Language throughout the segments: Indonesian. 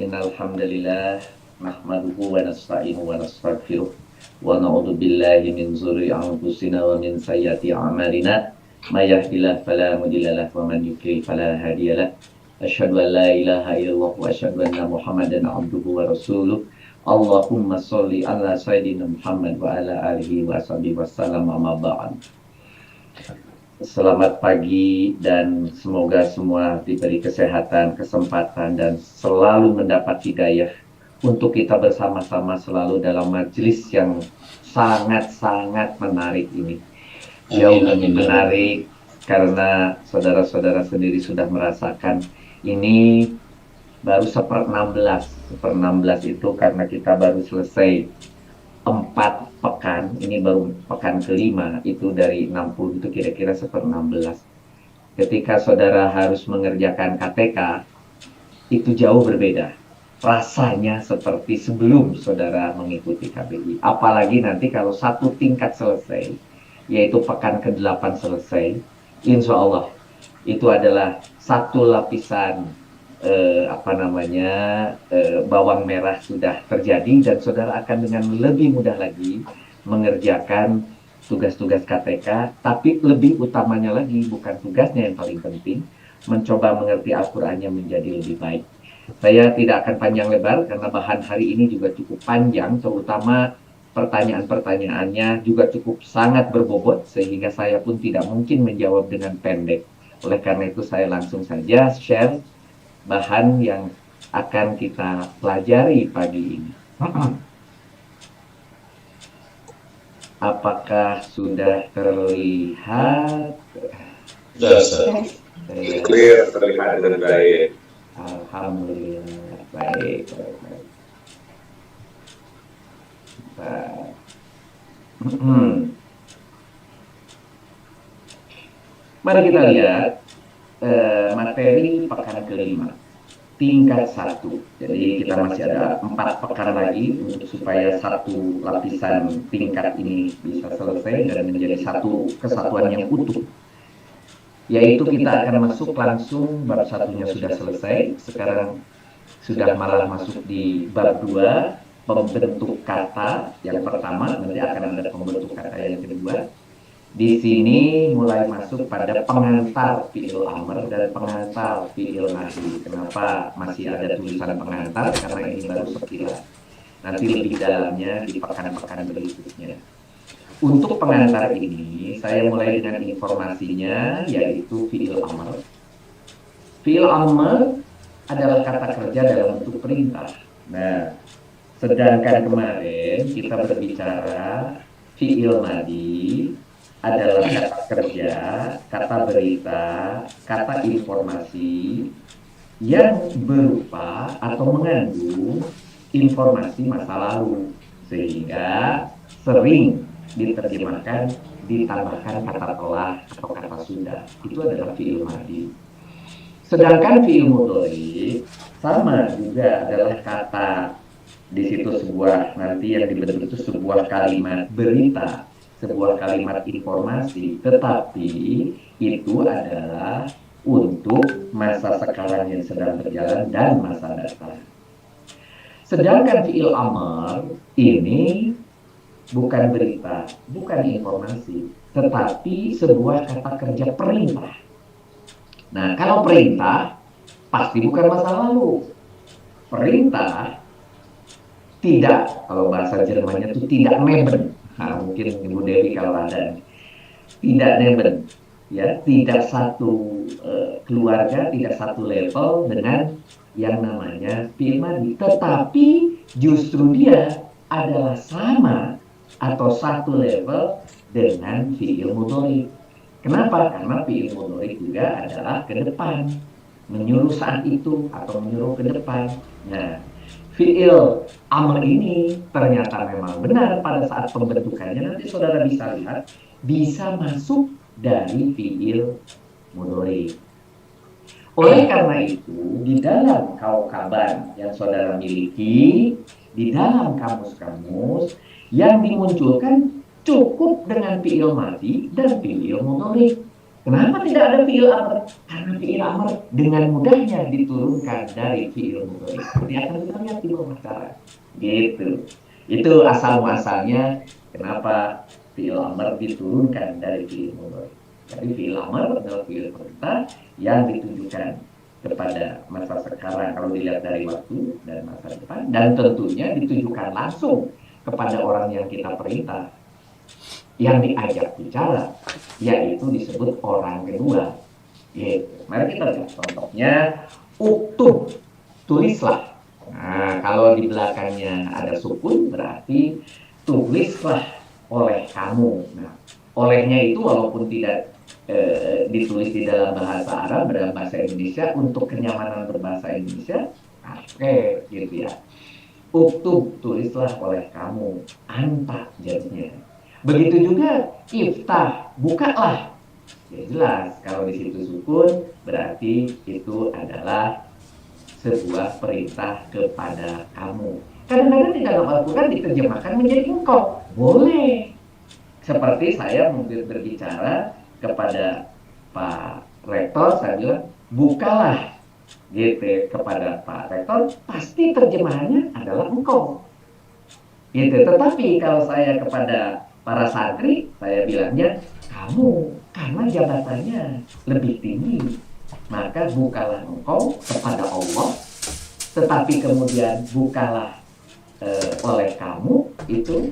Innal hamdalillah nahmaduhu wa nasta'inuhu wa nastaghfiruh wa na'udzu billahi min shururi anfusina wa min sayyiati a'malina may yahdihillahu fala mudhillalah wa man yudlil fala hadiyalah. Asyhadu an la ilaha illallah wa asyhadu anna Muhammadan abduhu wa rasuluh. Allahumma sholli ala sayyidina Muhammad wa ala alihi wa sahbihi wasallam, amma ba'd. Selamat pagi dan semoga semua diberi kesehatan, kesempatan dan selalu mendapat hidayah untuk kita bersama-sama selalu dalam majelis yang sangat-sangat menarik ini. Jauh lebih menarik karena saudara-saudara sendiri sudah merasakan ini baru 1/16. 1/16 itu karena kita baru selesai 4 pekan, ini baru pekan kelima, itu dari 60 itu kira-kira 1/16. Ketika saudara harus mengerjakan KTK, itu jauh berbeda. Rasanya seperti sebelum saudara mengikuti KBI. Apalagi nanti kalau satu tingkat selesai, yaitu pekan ke-8 selesai, insya Allah itu adalah satu lapisan bawang merah sudah terjadi dan saudara akan dengan lebih mudah lagi mengerjakan tugas-tugas KTK, tapi lebih utamanya lagi bukan tugasnya yang paling penting, mencoba mengerti Al-Qur'annya menjadi lebih baik. Saya tidak akan panjang lebar karena bahan hari ini juga cukup panjang, terutama pertanyaan-pertanyaannya juga cukup sangat berbobot sehingga saya pun tidak mungkin menjawab dengan pendek. Oleh karena itu saya langsung saja share bahan yang akan kita pelajari pagi ini. Apakah sudah terlihat? Sudah. Clear, terlihat dengan baik. Alhamdulillah, baik. Mari kita lihat materi pekan kelima, tingkat 1. Jadi kita masih ada 4 pekan lagi untuk supaya satu lapisan tingkat ini bisa selesai dan menjadi satu kesatuan yang utuh. Yaitu kita akan masuk langsung, bab 1-nya sudah selesai, sekarang sudah malah masuk di bab 2, pembentuk kata yang pertama, nanti akan ada pembentuk kata yang kedua. Di sini mulai masuk pada pengantar fi'il amr dan pengantar fi'il nahi. Kenapa masih ada tulisan pengantar? Karena ini baru sekilas. Nanti lebih dalamnya di pekan-pekan berikutnya. Untuk pengantar ini, saya mulai dengan informasinya, yaitu fi'il amr. Fi'il amr adalah kata kerja dalam bentuk perintah. Nah, sedangkan kemarin kita berbicara fi'il madi adalah kata kerja, kata berita, kata informasi yang berupa atau mengandung informasi masa lalu, sehingga sering diterjemahkan ditambahkan kata telah atau kata sudah. Itu adalah fi'il madi. Sedangkan fi'il mudhari sama juga adalah kata, di situ sebuah, nanti yang dibentuk itu sebuah kalimat berita, sebuah kalimat informasi, tetapi itu adalah untuk masa sekarang yang sedang berjalan dan masa datang. Sedangkan fi'il amr ini bukan berita, bukan informasi, tetapi sebuah kata kerja perintah. Nah, kalau perintah pasti bukan masa lalu. Perintah tidak, kalau bahasa Jermannya itu tidak neben. Nah, mungkin Ibu Dewi kalau ada, tidak neben, ya, tidak satu keluarga, tidak satu level dengan yang namanya fi'il madi, tetapi justru dia adalah sama atau satu level dengan fi'il mudhari. Kenapa? Karena fi'il mudhari juga adalah ke depan, menyuruh saat itu atau menyuruh ke depan. Nah, fi'il amr ini ternyata memang benar pada saat pembentukannya, nanti saudara bisa lihat, bisa masuk dari fi'il mudhari. Oleh karena itu, di dalam kaukaban yang saudara miliki, di dalam kamus-kamus yang dimunculkan cukup dengan fi'il madi dan fi'il mudhari. Kenapa tidak ada fi'il amr? Karena fi'il amr dengan mudahnya diturunkan dari fi'il mudhari. Seperti akan kita lihat di bawah acara. Gitu. Itu asal muasalnya kenapa fi'il amr diturunkan dari fi'il mudhari. Jadi fi'il amr adalah fi'il perintah yang ditujukan kepada masa sekarang kalau dilihat dari waktu dan masa depan, dan tentunya ditujukan langsung kepada orang yang kita perintah, yang diajak bicara, yaitu disebut orang kedua. Gitu. Mari kita lihat contohnya. Uktub, tulislah. Nah, kalau di belakangnya ada sukun berarti tulislah oleh kamu. Nah, olehnya itu walaupun tidak ditulis di dalam bahasa Arab, dalam bahasa Indonesia, untuk kenyamanan berbahasa Indonesia, oke, gitu ya. Uktub, tulislah oleh kamu. Anta jadinya. Begitu juga iftah, bukalah. Ya jelas, kalau di situ sukun berarti itu adalah sebuah perintah kepada kamu. Kadang-kadang di dalam Al-Quran diterjemahkan menjadi engkau. Boleh. Seperti saya mungkin berbicara kepada Pak Rektor, saya bilang, bukalah gitu kepada Pak Rektor, pasti terjemahannya adalah engkau. Gitu. Tetapi kalau saya kepada para santri, saya bilangnya kamu, karena jabatannya lebih tinggi. Maka bukalah engkau kepada Allah, tetapi kemudian bukalah oleh kamu itu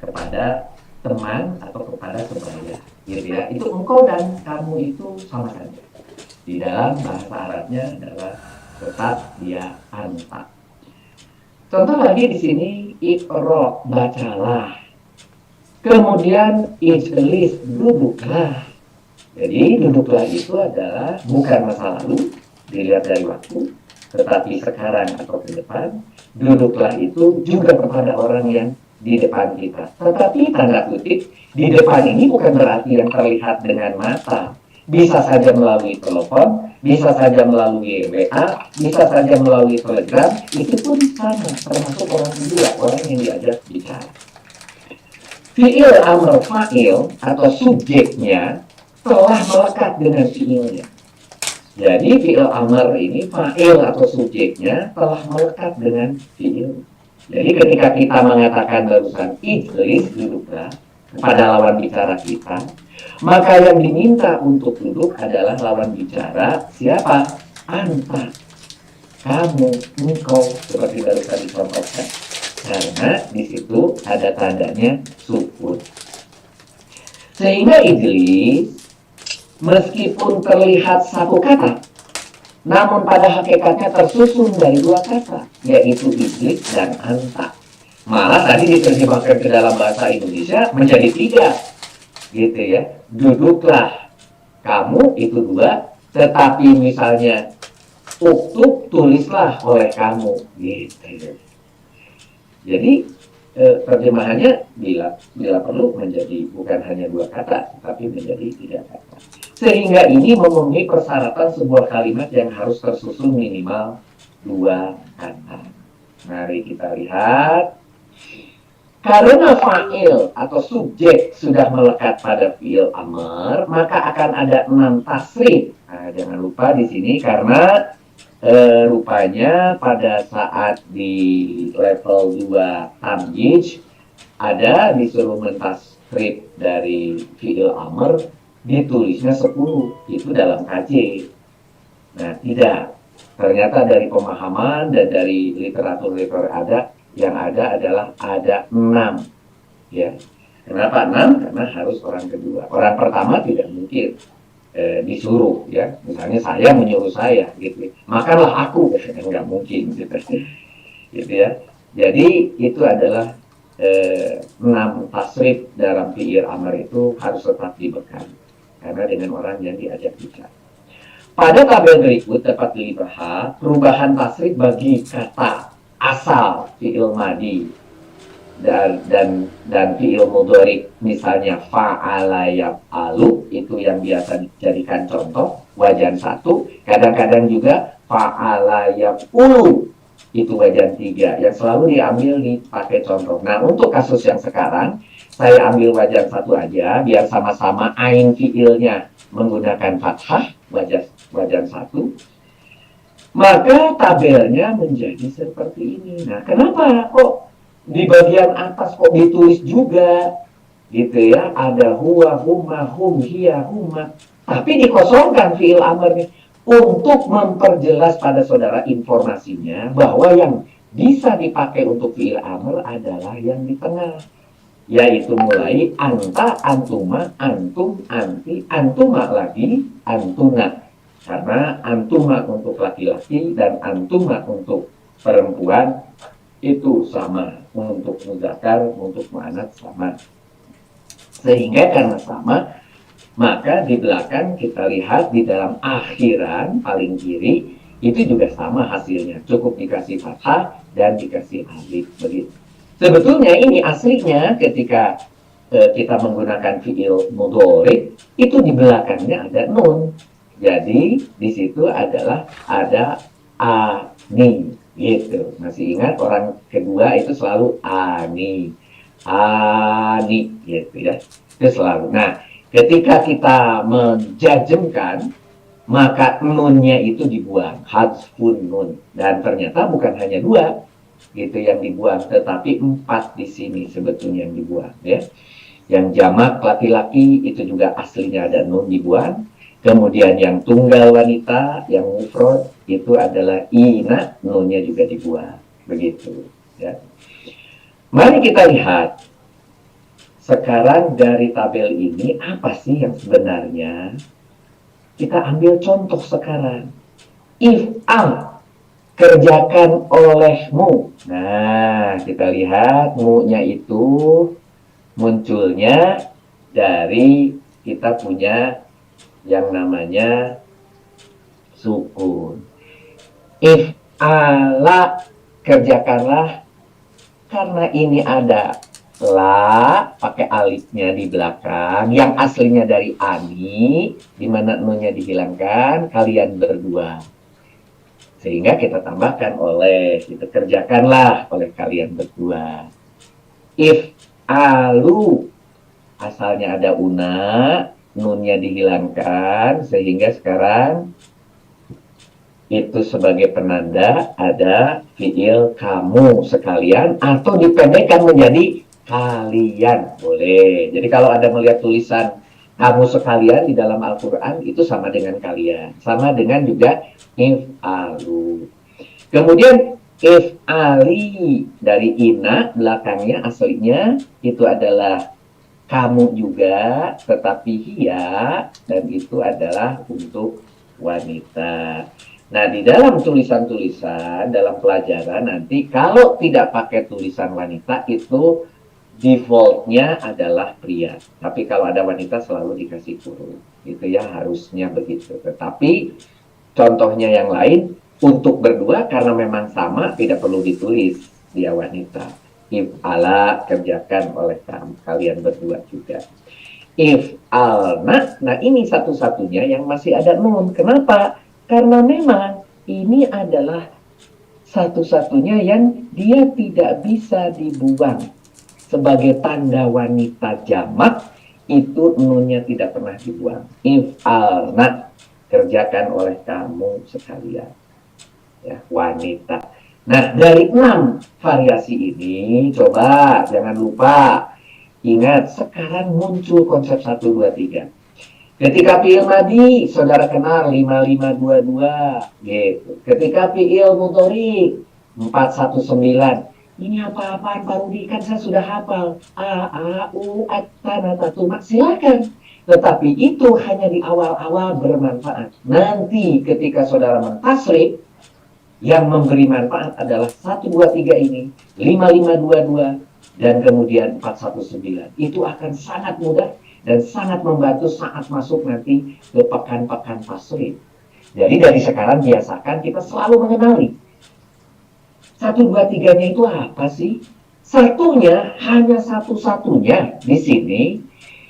kepada teman atau kepada sebaya, gitu ya. Itu engkau dan kamu itu sama saja. Di dalam bahasa Arabnya adalah tetap dia anta. Contoh lagi di sini, iqra, bacalah. Kemudian ijlis, duduklah. Jadi duduklah itu adalah bukan masa lalu, dilihat dari waktu, tetapi sekarang atau ke depan. Duduklah itu juga kepada orang yang di depan kita. Tetapi tanda kutip, di depan ini bukan berarti yang terlihat dengan mata. Bisa saja melalui telepon, bisa saja melalui WA, bisa saja melalui Telegram, itu pun sama, termasuk orang kedua, orang yang diajak bicara. Fi'il amr fa'il atau subjeknya telah melekat dengan fi'ilnya. Jadi fi'il amr ini fa'il atau subjeknya telah melekat dengan fi'il. Jadi ketika kita mengatakan barusan ijlis, duduklah, kepada lawan bicara kita, maka yang diminta untuk duduk adalah lawan bicara siapa? Anta, kamu, engkau, seperti barusan dicontohkan. Karena di situ ada tandanya sukun. Sehingga ijlis meskipun terlihat satu kata, namun pada hakikatnya tersusun dari dua kata, yaitu ijlis dan anta. Malah tadi diterjemahkan ke dalam bahasa Indonesia menjadi tiga, gitu ya. Duduklah, kamu itu dua, tetapi misalnya uktub, tulislah oleh kamu, gitu. Jadi terjemahannya bila perlu menjadi bukan hanya dua kata, tapi menjadi tiga kata. Sehingga ini memenuhi persyaratan sebuah kalimat yang harus tersusun minimal dua kata. Mari kita lihat. Karena fa'il atau subjek sudah melekat pada fi'il amr, maka akan ada 6 tasrif. Nah, jangan lupa di sini karena rupanya pada saat di level 2 tamyiz ada disuruh mentasrif dari fi'il amr, ditulisnya 10, itu dalam KJ. Nah, tidak. Ternyata dari pemahaman dan dari literatur ada, yang ada adalah ada 6. Ya. Kenapa 6? Karena harus orang kedua. Orang pertama tidak mungkin disuruh, ya. Misalnya saya menyuruh saya, gitu. Makanlah aku, nggak mungkin, gitu. Gitu ya. Jadi itu adalah 6 tasrif dalam fi'il amr itu harus tetap dibekal. Karena dengan orang yang diajak bicara. Pada tabel berikut dapat dilihat perubahan tasrif bagi kata asal fi'il madi dan fi'il mudhari, misalnya fa'ala yaf'alu, itu yang biasa dijadikan contoh wajan 1. Kadang-kadang juga fa'ala yaf'ulu, itu wajan 3 yang selalu diambil dipakai contoh. Nah, untuk kasus yang sekarang, saya ambil wajan 1 aja, biar sama-sama ain fiilnya menggunakan fathah, wajan 1. Maka tabelnya menjadi seperti ini. Nah, kenapa kok di bagian atas kok ditulis juga? Gitu ya, ada huwa, huma, hum, hiya, huma. Tapi dikosongkan fiil amarnya untuk memperjelas pada saudara informasinya bahwa yang bisa dipakai untuk fiil amr adalah yang di tengah. Yaitu mulai anta, antuma, antum, anti, antuma lagi, antuna. Karena antuma untuk laki-laki dan antuma untuk perempuan itu sama. Untuk muzakkar, untuk muannats sama. Sehingga karena sama, maka di belakang kita lihat di dalam akhiran paling kiri itu juga sama hasilnya. Cukup dikasih fathah dan dikasih alif begitu. Sebetulnya ini aslinya ketika kita menggunakan fiil mudhari itu di belakangnya ada nun. Jadi di situ adalah ada ani gitu. Masih ingat orang kedua itu selalu ani gitu ya. Itu selalu. Nah, ketika kita menjajemkan maka nunnya itu dibuang, hadfun nun, dan ternyata bukan hanya 2 gitu yang dibuang, tetapi 4 di sini sebetulnya yang dibuang ya. Yang jamak laki-laki itu juga aslinya ada nun dibuang. Kemudian yang tunggal wanita, yang mufrad itu adalah ina, nunnya juga dibuang. Begitu ya. Mari kita lihat sekarang dari tabel ini apa sih yang sebenarnya. Kita ambil contoh sekarang. If'al, kerjakan olehmu. Nah, kita lihat mu-nya itu munculnya dari kita punya yang namanya sukun. If'ala, kerjakanlah. Karena ini ada la pakai alifnya di belakang yang aslinya dari ani, di mana nunnya dihilangkan, kalian berdua, sehingga kita tambahkan oleh, kita kerjakanlah oleh kalian berdua. If alu, asalnya ada una, nunnya dihilangkan, sehingga sekarang itu sebagai penanda ada fiil kamu sekalian, atau dipendekkan menjadi kalian, boleh. Jadi kalau ada melihat tulisan kamu sekalian di dalam Al-Quran, itu sama dengan kalian, sama dengan juga if'alu. Kemudian if'ali dari ina, belakangnya aslinya itu adalah kamu juga, tetapi hiya, dan itu adalah untuk wanita. Nah, di dalam tulisan-tulisan, dalam pelajaran nanti, kalau tidak pakai tulisan wanita, itu defaultnya adalah pria. Tapi kalau ada wanita selalu dikasih huruf. Itu ya, harusnya begitu. Tetapi contohnya yang lain, untuk berdua karena memang sama, tidak perlu ditulis dia wanita. If'ala, kerjakan oleh kalian berdua juga. If'alna, nah ini satu-satunya yang masih ada nun. Kenapa? Karena memang ini adalah satu-satunya yang dia tidak bisa dibuang. Sebagai tanda wanita jamak, itu nunnya tidak pernah dibuang. If'alna, kerjakan oleh kamu sekalian. Ya, wanita. Nah, dari 6 variasi ini, coba jangan lupa, ingat, sekarang muncul konsep 1, 2, 3. Ketika fi'il madi, saudara kenal 5522 gitu. Ketika fi'il mudhari 419. Ini apa-apaan Pak Rudi, kan saya sudah hafal. A, U, At-Tana, Tatuma, silakan. Tetapi itu hanya di awal-awal bermanfaat. Nanti ketika saudara mentasrif, yang memberi manfaat adalah 1, 2, 3 ini, 5522 dan kemudian 419. Itu akan sangat mudah dan sangat membantu saat masuk nanti ke pekan-pekan tasrif. Jadi dari sekarang biasakan kita selalu mengenali 1, 2, 3-nya itu apa sih? Satunya, hanya satu-satunya di sini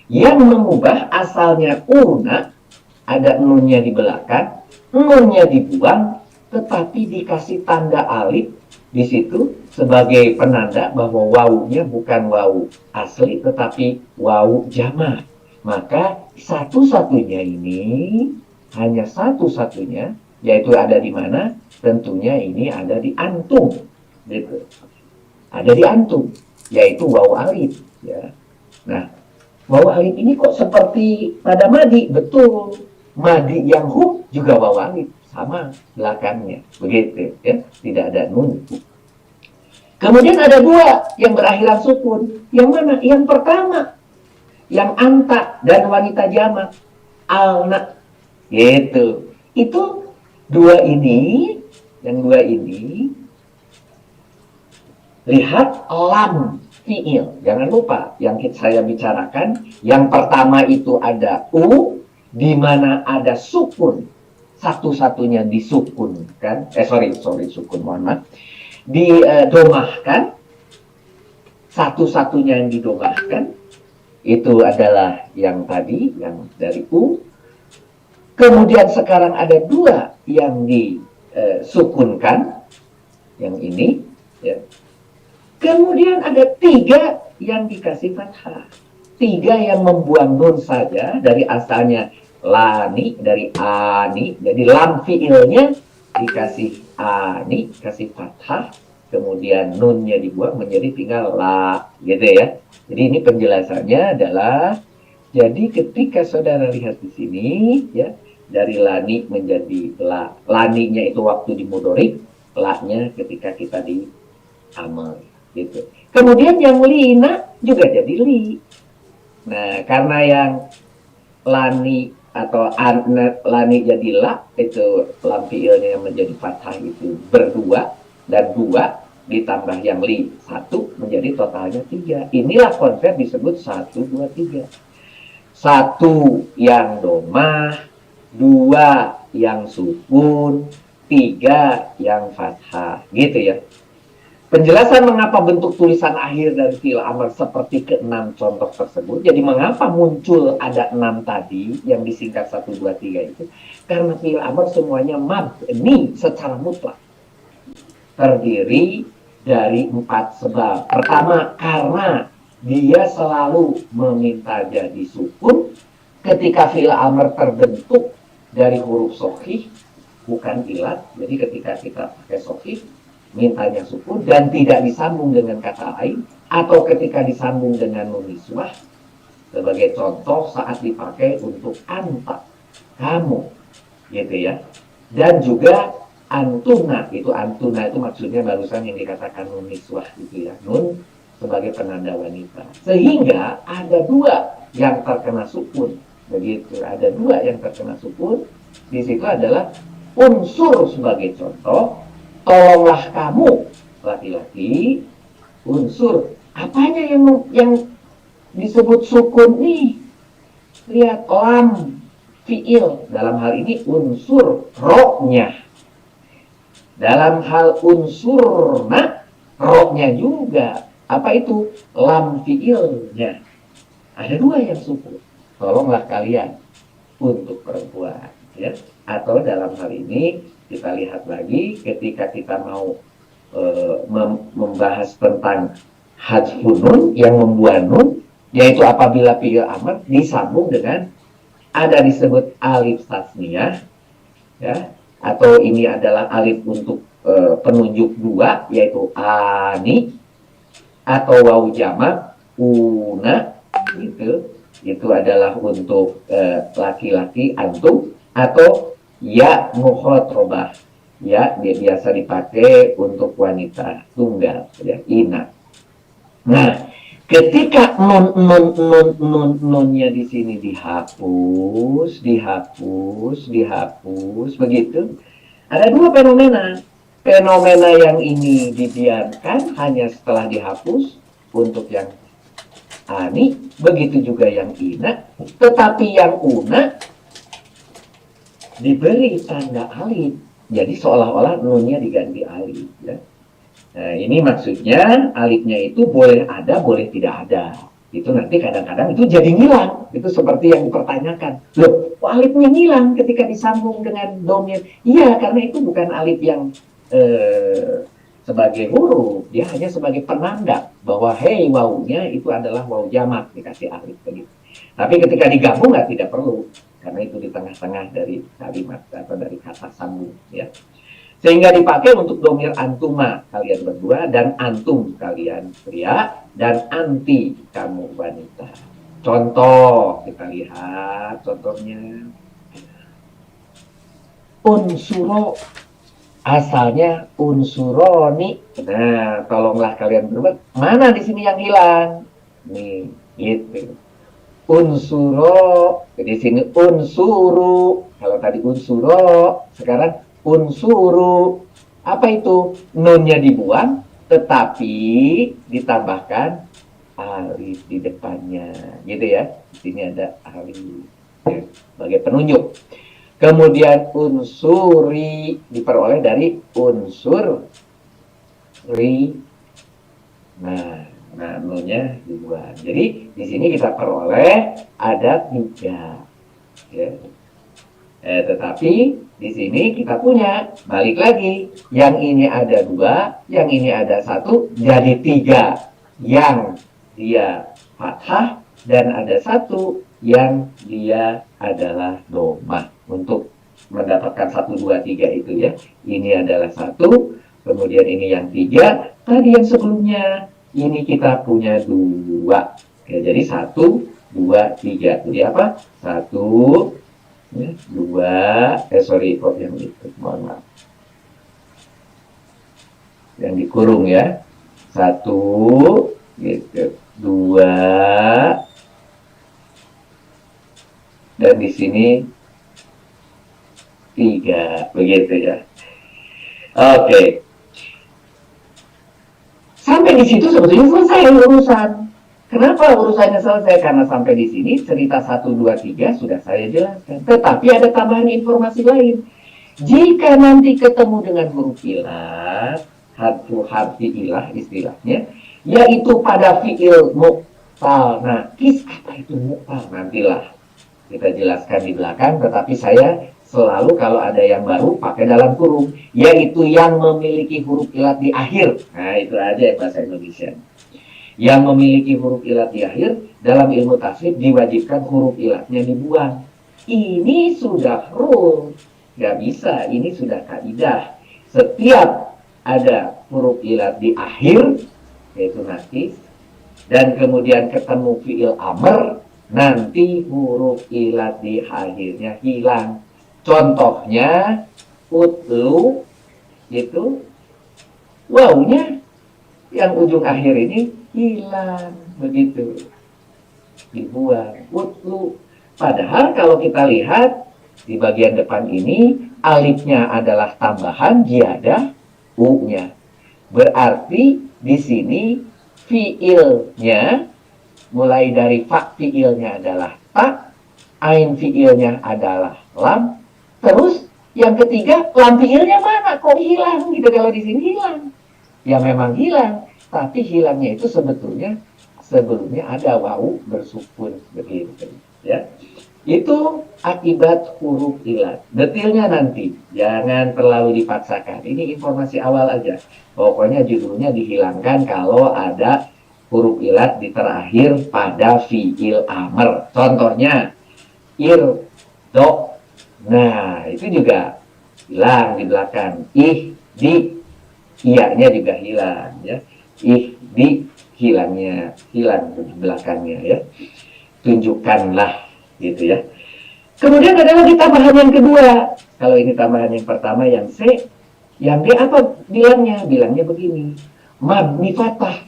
yang mengubah asalnya una, ada nunnya di belakang, nunnya dibuang, tetapi dikasih tanda alif di situ sebagai penanda bahwa wawunya bukan wawu asli tetapi wawu jamak. Maka satu-satunya ini hanya satu-satunya, yaitu ada di mana? Tentunya ini ada di antum, gitu. Ada di antum, yaitu wawu alif. Ya. Nah, wawu alif ini kok seperti pada madi? Betul. Madi yang hum juga wawu alif, sama belakangnya, begitu. Ya, tidak ada nun. Kemudian ada dua yang berakhiran sukun. Yang mana? Yang pertama, yang anta dan wanita jamak, alna, gitu. Itu dua ini, yang dua ini, lihat lam fiil. Jangan lupa yang saya bicarakan, yang pertama itu ada u, di mana ada sukun, satu-satunya disukunkan, sukun, mohon maaf, didomahkan, satu-satunya yang didomahkan, itu adalah yang tadi, yang dari u. Kemudian sekarang ada dua yang disukunkan, yang ini, ya. Kemudian ada tiga yang dikasih fathah. Tiga yang membuang nun saja, dari asalnya lani, dari ani, jadi lam fiilnya dikasih ani, kasih fathah, kemudian nunnya dibuang menjadi tinggal la, gitu ya. Jadi ini penjelasannya adalah, jadi ketika saudara lihat di sini, ya, dari lani menjadi la, laninya itu waktu di mudhorik, la-nya ketika kita di amal, gitu. Kemudian yang lina juga jadi li. Nah, karena yang lani atau lani jadi la, itu lam fiilnya yang menjadi fathah itu berdua, dan dua ditambah yang li satu menjadi totalnya tiga. Inilah konsep disebut 1, 2, 3. Satu yang domah, dua yang sukun, tiga yang fathah, gitu ya. Penjelasan mengapa bentuk tulisan akhir dari fi'il amr seperti ke-6 contoh tersebut. Jadi mengapa muncul ada 6 tadi yang disingkat 1, 2, 3 itu? Karena fi'il amr semuanya mabni secara mutlak. Terdiri dari 4 sebab. Pertama, karena dia selalu meminta jadi sukun ketika fi'il amr terbentuk dari huruf shahih, bukan ilat. Jadi ketika kita pakai shahih, mintanya sukun dan tidak disambung dengan kata lain, atau ketika disambung dengan nun niswah, sebagai contoh saat dipakai untuk anta, kamu, gitu ya. Dan juga antuna itu maksudnya barusan yang dikatakan nun niswah, gitu ya, nun sebagai penanda wanita. Sehingga ada dua yang terkena sukun, begitu. Ada dua yang terkena sukun. Di situ adalah unsur sebagai contoh. Tolonglah kamu, laki-laki, unsur. Apanya yang disebut sukun nih? Lihat, lam fiil. Dalam hal ini unsur ro-nya. Dalam hal unsurna, ro-nya juga. Apa itu? Lam fiilnya. Ada dua yang sukun. Tolonglah kalian untuk perempuan, ya. Atau dalam hal ini kita lihat lagi ketika kita mau membahas tentang hadfun nun, yang membuang nun, yaitu apabila fi'il amr disambung dengan ada disebut alif tasniyah, ya, atau ini adalah alif untuk penunjuk dua, yaitu ani, atau wawu jamak una, gitu. Itu adalah untuk laki-laki antum, atau ya mukhatabah, ya dia biasa dipakai untuk wanita tunggal, ya, ina. Nah, ketika nunnya di sini dihapus begitu, ada dua fenomena. Fenomena yang ini dibiarkan hanya setelah dihapus untuk yang ani, begitu juga yang ina, tetapi yang una diberi tanda alif, jadi seolah-olah nunnya diganti alif, ya. Nah, ini maksudnya alifnya itu boleh ada, boleh tidak ada. Itu nanti kadang-kadang itu jadi ngilang. Itu seperti yang dipertanyakan. Loh, kok alifnya ngilang ketika disambung dengan domir? Iya, karena itu bukan alif yang sebagai huruf, dia hanya sebagai penanda bahwa hey wawunya itu adalah wawu jamak, dikasih alif begitu. Tapi ketika digabung tidak perlu, karena itu di tengah-tengah dari kalimat atau dari kata sambung ya. Sehingga dipakai untuk domir antuma kalian berdua dan antum kalian pria dan anti kamu wanita. Contoh, kita lihat contohnya. Unsuro asalnya unsuroni. Nah, tolonglah kalian berdua, mana di sini yang hilang? Nih, gitu. Unsuro, di sini unsuru. Kalau tadi unsuro, sekarang unsuru. Apa itu? Nunnya dibuang, tetapi ditambahkan alif di depannya. Gitu ya. Di sini ada alif ya, sebagai penunjuk. Kemudian unsuri diperoleh dari unsur ri. Nah, nunnya dibuang. Jadi di sini kita peroleh ada 3. Ya. Tetapi di sini kita punya balik lagi. Yang ini ada 2, yang ini ada 1, jadi 3. Yang dia fathah dan ada 1 yang dia adalah dhammah. Untuk mendapatkan 1, 2, 3 itu ya. Ini adalah 1, kemudian ini yang 3. Tadi yang sebelumnya ini kita punya 2. Ya, jadi 1, 2, 3. Jadi apa? 1, 2. Sorry kok yang itu. Mohon maaf. Yang dikurung ya. 1, gitu. 2. Dan di sini 3. Begitu ya. Oke. Sampai di situ sebetulnya selesai urusan. Kenapa urusannya selesai? Karena sampai di sini cerita 1, 2, 3 sudah saya jelaskan. Tetapi ada tambahan informasi lain. Jika nanti ketemu dengan huruf ilah, harfi ilah istilahnya, yaitu pada fi'il mu'tal nakis. Apa itu mu'tal? Nantilah kita jelaskan di belakang. Tetapi saya selalu kalau ada yang baru pakai dalam kurung, yaitu yang memiliki huruf ilat di akhir. Nah, itu aja yang bahasa Indonesia. Yang memiliki huruf ilat di akhir dalam ilmu tasrif diwajibkan huruf ilatnya dibuang. Ini sudah rule, nggak bisa. Ini sudah kaidah. Setiap ada huruf ilat di akhir, yaitu nakis, dan kemudian ketemu fi'il amr, nanti huruf ilat di akhirnya hilang. Contohnya utlu itu wawunya yang ujung akhir ini hilang, begitu, dibuang, utlu. Padahal kalau kita lihat di bagian depan ini alifnya adalah tambahan ziyadah u-nya. Berarti di sini fiilnya mulai dari fa fiilnya adalah ta, ain fiilnya adalah lam. Terus yang ketiga, lam fiilnya mana? Kok hilang gitu? Kalau di sini hilang. Ya memang hilang, tapi hilangnya itu sebetulnya sebelumnya ada wawu bersukun begitu ya. Itu akibat huruf ilat. Detailnya nanti, jangan terlalu dipaksakan. Ini informasi awal aja. Pokoknya judulnya dihilangkan kalau ada huruf ilat di terakhir pada fiil amr. Contohnya ir, do. Nah, itu juga hilang di belakang. Ih, di, iya-nya juga hilang ya. Ih, di, hilangnya, hilang di belakangnya ya. Tunjukkanlah gitu ya. Kemudian ada lagi tambahan yang kedua. Kalau ini tambahan yang pertama yang C, yang D apa bilangnya? Bilangnya begini. Mabni fathah,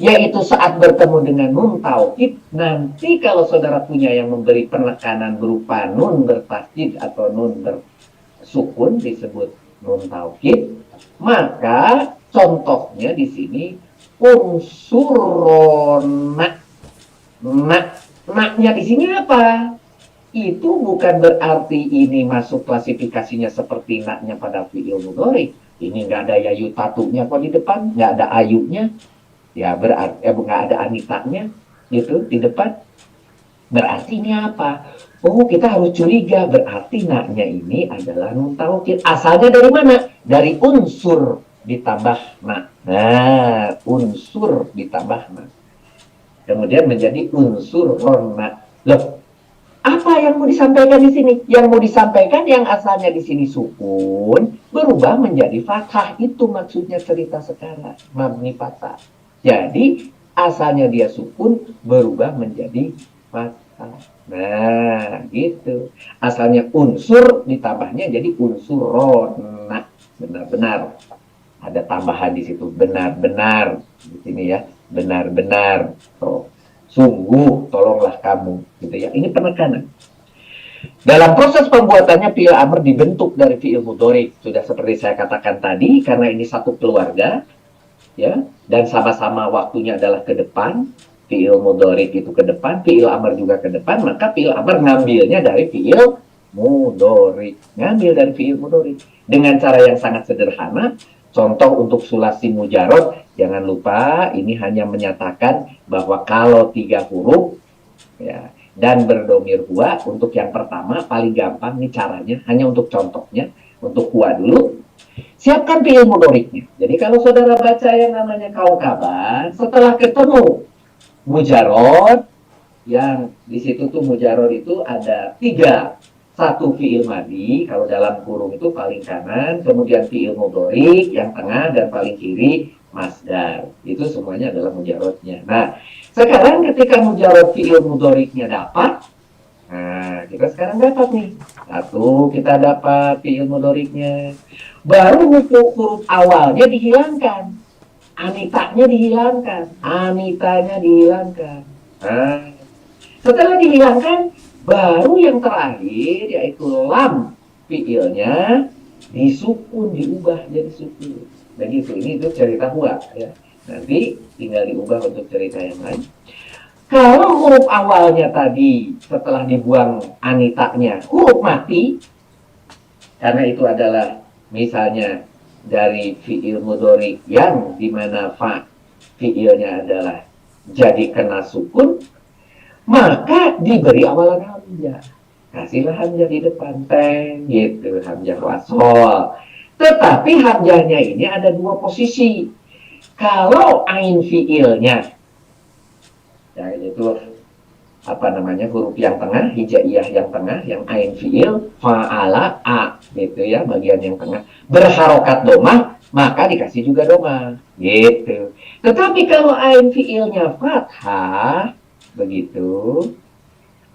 yaitu saat bertemu dengan nun taukid. Nanti kalau saudara punya yang memberi penekanan berupa nun bertasdid atau nun bersukun disebut nun taukid, maka contohnya di sini unsurona. Naknya di sini apa? Itu bukan berarti ini masuk klasifikasinya seperti naknya pada fi'il mudhari. Ini nggak ada yayu tatunya kok di depan, nggak ada ayunya. Ya berarti nggak ada anitanya gitu di depan. Berarti ini apa? Oh, kita harus curiga. Berarti naknya ini adalah nun taukid. Asalnya dari mana? Dari unsur ditambah na. Nah, unsur ditambah na. Kemudian menjadi unsur rona. Loh, apa yang mau disampaikan di sini? Yang mau disampaikan yang asalnya di sini sukun berubah menjadi fathah. Itu maksudnya cerita sekarang. Mabni fathah. Jadi asalnya dia sukun berubah menjadi fathah. Nah, gitu. Asalnya unsur ditambahnya jadi unsur rona. Benar-benar. Ada tambahan di situ. Benar-benar. Di sini ya. Benar-benar. Oh, sungguh tolonglah kamu. Gitu ya. Ini penekanan. Dalam proses pembuatannya fi'il amr dibentuk dari fi'il mudhari. Sudah seperti saya katakan tadi, karena ini satu keluarga, ya, dan sama-sama waktunya adalah ke depan. Fi'il mudhari itu ke depan, fi'il amr juga ke depan, maka fi'il amr ngambilnya dari fi'il mudhari. Ngambil dari fi'il mudhari. Dengan cara yang sangat sederhana, contoh untuk sulasi mujarod, jangan lupa ini hanya menyatakan bahwa kalau 3 huruf, ya, dan berdomir huwa, untuk yang pertama paling gampang nih caranya, hanya untuk contohnya, untuk huwa dulu, siapkan fi'il mudhari'nya. Jadi kalau saudara baca yang namanya kaukaban, setelah ketemu mujarod, yang di situ tuh mujarod itu ada 3. Satu fi'il madhi, kalau dalam kurung itu paling kanan, kemudian fi'il mudhari yang tengah, dan paling kiri masdar. Itu semuanya adalah mujarodnya. Nah, sekarang ketika mujarod fi'il mudhari'nya dapat, nah, kita sekarang dapat nih. Satu, kita dapat fi'il mudhari'nya. Baru huruf awalnya dihilangkan. Anitanya dihilangkan. Anitanya dihilangkan. Nah, setelah dihilangkan, baru yang terakhir yaitu lam fi'ilnya disukun, diubah jadi sukun. Begitu, ini itu cerita huwa ya. Nanti tinggal diubah untuk cerita yang lain. Kalau huruf awalnya tadi setelah dibuang anitanya huruf mati, karena itu adalah misalnya dari fi'il mudhari yang dimana fa fi'ilnya adalah jadi kena sukun, maka diberi awalan hamzah. Kasihlah hamzah di depan, teng, gitu, hamzah wasol. Tetapi hamzahnya ini ada 2 posisi. Kalau ain fi'ilnya, ya itu apa namanya, huruf yang tengah, hijaiyah yang tengah, yang ain fi'il, fa'ala, a, gitu ya, bagian yang tengah, berharokat domah, maka dikasih juga domah, gitu. Tetapi kalau ain fi'ilnya fathah, begitu,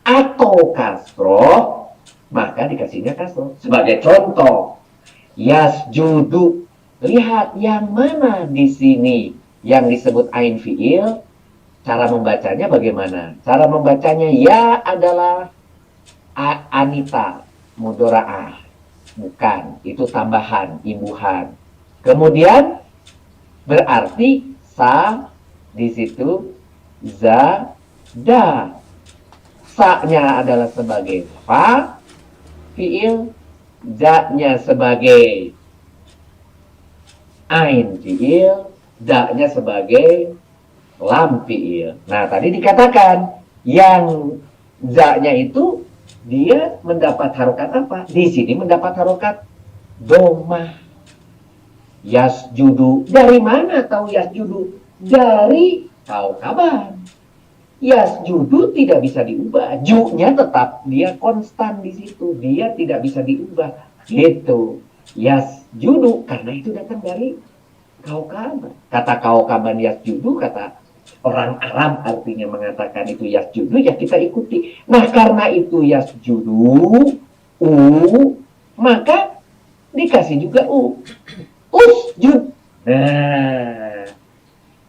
atau kasroh, maka dikasihnya kasroh. Sebagai contoh, yasjudu, lihat yang mana di sini yang disebut ain fi'il. Cara membacanya bagaimana? Cara membacanya ya adalah anita mudora'ah, bukan, itu tambahan, imbuhan. Kemudian berarti sa di situ, za, da. Sa-nya adalah sebagai fa fi'il, za-nya sebagai ain fi'il, da-nya sebagai lam fi'il. Nah, tadi dikatakan yang za-nya itu dia mendapat harokat apa? Di sini mendapat harokat domah. Yasjudu. Dari mana tahu yasjudu? Dari kaukaban. Yasjudu tidak bisa diubah. Ju-nya tetap dia konstan di situ. Dia tidak bisa diubah. Gitu. Yasjudu karena itu datang dari kaukaban. Kata kaukaban yasjudu, kata orang Arab artinya mengatakan itu yasjudu, ya kita ikuti. Nah, karena itu yasjudu, maka dikasih juga usjud. Nah,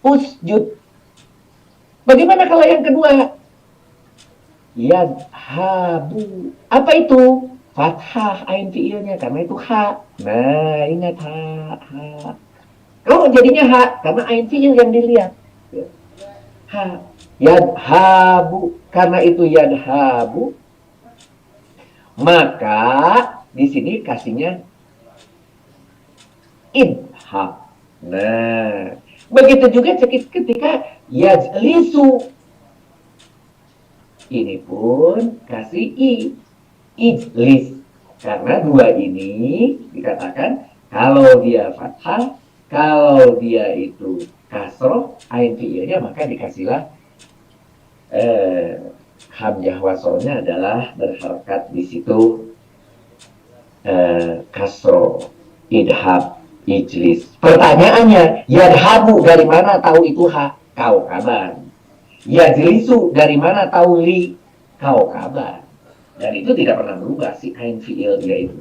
usjud. Bagaimana kalau yang kedua? Yadhabu. Apa itu? Fathah ain fi'ilnya karena itu ha. Nah, ingat ha. Kalau jadinya ha karena ain fi'il yang dilihat. Ha. Yadhabu, karena itu yadhabu, maka di sini kasihnya idhab. Nah, begitu juga ketika yajlisu, ini pun kasih ijlis, karena 2 ini dikatakan kalau dia fathah Kalau dia itu kasroh, ain fiilnya, maka dikasihlah hamzah wasolnya adalah berharokat di situ kasroh, idhab, ijlis. Pertanyaannya, yadhabu dari mana tahu itu ha? Kau kabar. Yajlisu dari mana tahu li? Kau kabar. Dan itu tidak pernah berubah si ain fiil dia itu.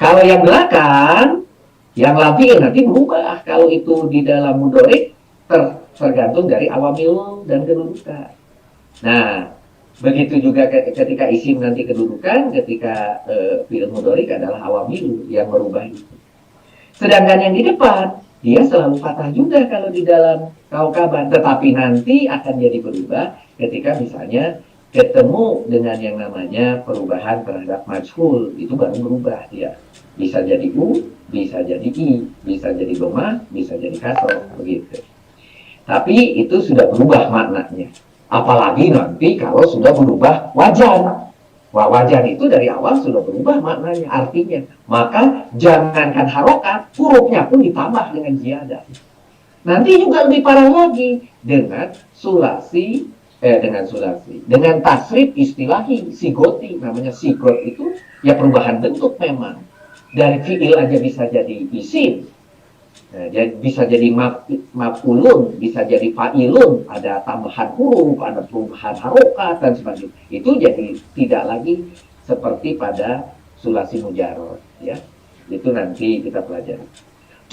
Kalau yang belakang, yang lam fiil nanti berubah. Kalau itu di dalam mudhari tergantung dari awamil dan kedudukan. Nah, begitu juga ketika isim nanti kedudukan, ketika fiil mudhari adalah awamil yang merubah itu. Sedangkan yang di depan, dia selalu fathah juga kalau di dalam kaukaban. Tetapi nanti akan jadi berubah ketika misalnya ketemu dengan yang namanya perubahan terhadap majhul. Itu baru berubah dia. Bisa jadi U, bisa jadi I, bisa jadi dhamma, bisa jadi kasroh, begitu. Tapi itu sudah berubah maknanya. Apalagi nanti kalau sudah berubah wajan. Wah, wajan itu dari awal sudah berubah maknanya, artinya. Maka jangankan harokat, hurufnya pun ditambah dengan ziyadah. Nanti juga lebih parah lagi dengan sulasi, dengan tasrif istilahi, sigoti. Namanya sigot itu ya perubahan bentuk memang. Dari fiil aja bisa jadi isim, bisa jadi maf'ulun, bisa jadi fa'ilun, ada tambahan huruf, ada perubahan harokat dan sebagainya. Itu jadi tidak lagi seperti pada sulasi mujarrad, ya. Itu nanti kita pelajari.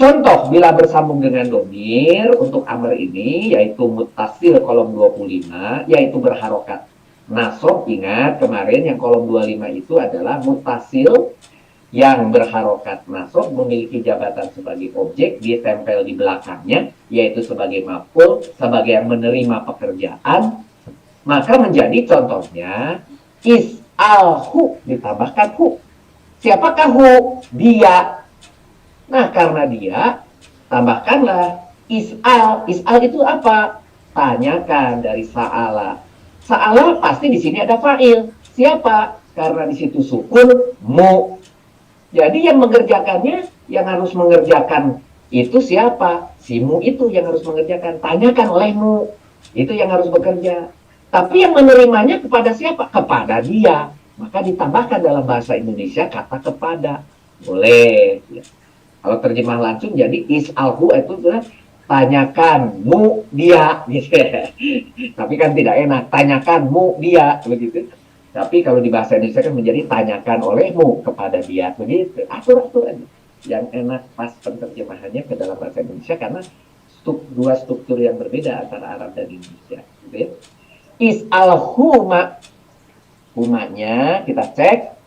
Contoh bila bersambung dengan domir untuk amr ini yaitu muttasil kolom 25, yaitu berharokat nasab. Ingat kemarin yang kolom 25 itu adalah muttasil yang berharokat nasab, memiliki jabatan sebagai objek, ditempel di belakangnya, yaitu sebagai maf'ul, sebagai yang menerima pekerjaan, maka menjadi contohnya is'alhu, ditambahkan hu. Siapakah hu? Dia. Nah, karena dia, tambahkanlah is'al. Is'al itu apa? Tanyakan dari sa'ala. Sa'ala pasti di sini ada fa'il. Siapa? Karena di situ sukun mu. Jadi yang mengerjakannya, yang harus mengerjakan itu siapa? Simu itu yang harus mengerjakan. Tanyakan olehmu. Itu yang harus bekerja. Tapi yang menerimanya kepada siapa? Kepada dia. Maka ditambahkan dalam bahasa Indonesia kata kepada. Boleh. Ya. Kalau terjemah langsung jadi is'alhu itu adalah tanyakan mu dia. Gitu. Tapi kan tidak enak. Tanyakan mu dia. Begitu. Tapi kalau di bahasa Indonesia kan menjadi tanyakan olehmu kepada dia, begitu. Atur-atur aja. Yang enak pas penerjemahannya ke dalam bahasa Indonesia karena dua struktur yang berbeda antara Arab dan Indonesia. Gitu ya. Is'al-huma. Humanya kita cek.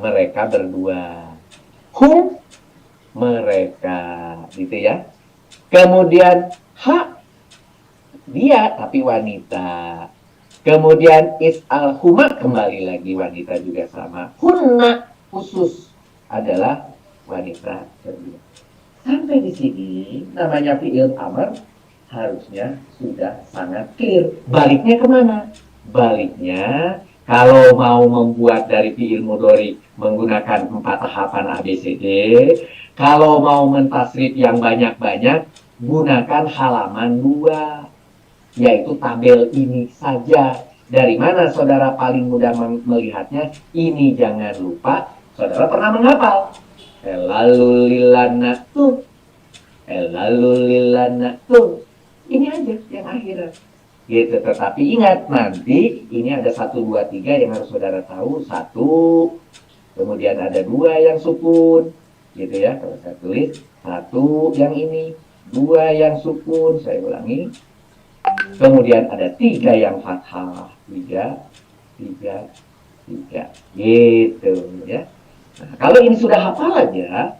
Mereka berdua. Hum. Mereka. Gitu ya. Kemudian ha. Dia tapi wanita. Kemudian is'al-huma kembali lagi wanita juga sama. Hunna khusus adalah wanita berdua. Sampai di sini namanya fi'il amr harusnya sudah sangat clear. Baliknya kemana? Baliknya kalau mau membuat dari fi'il mudhari menggunakan 4 tahapan ABCD, kalau mau mentasrif yang banyak-banyak gunakan halaman 2. Yaitu tabel ini saja. Dari mana saudara paling mudah melihatnya? Ini jangan lupa, saudara pernah menghafal. Elalulillanatun. Elalulillanatun. Ini aja yang akhirat. Gitu. Tetapi ingat nanti ini ada 1, 2, 3 yang harus saudara tahu. 1, kemudian ada 2 yang sukun. Gitu ya. Kalau saya tulis 1 yang ini, 2 yang sukun. Saya ulangi. Kemudian ada 3 yang fathah, 3, gitu ya. Nah, kalau ini sudah hafal aja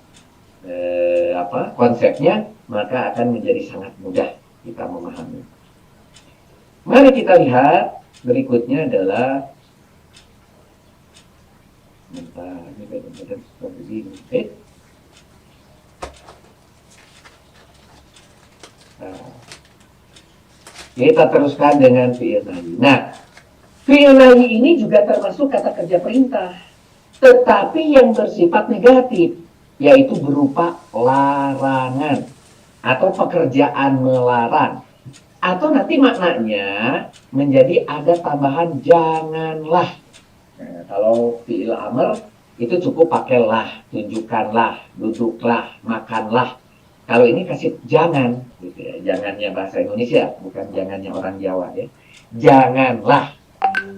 konsepnya, maka akan menjadi sangat mudah kita memahami. Mari kita lihat berikutnya adalah ini benar-benar seperti ini. Kita teruskan dengan fi'il nahi. Nah, fi'il nahi ini juga termasuk kata kerja perintah, tetapi yang bersifat negatif, yaitu berupa larangan. atau pekerjaan melarang. Atau nanti maknanya menjadi ada tambahan janganlah. Nah, kalau fi'il amr itu cukup pakai lah, tunjukkanlah, duduklah, makanlah. Kalau ini kasih jangan, gitu ya. Jangannya bahasa Indonesia, bukan jangannya orang Jawa ya. Janganlah.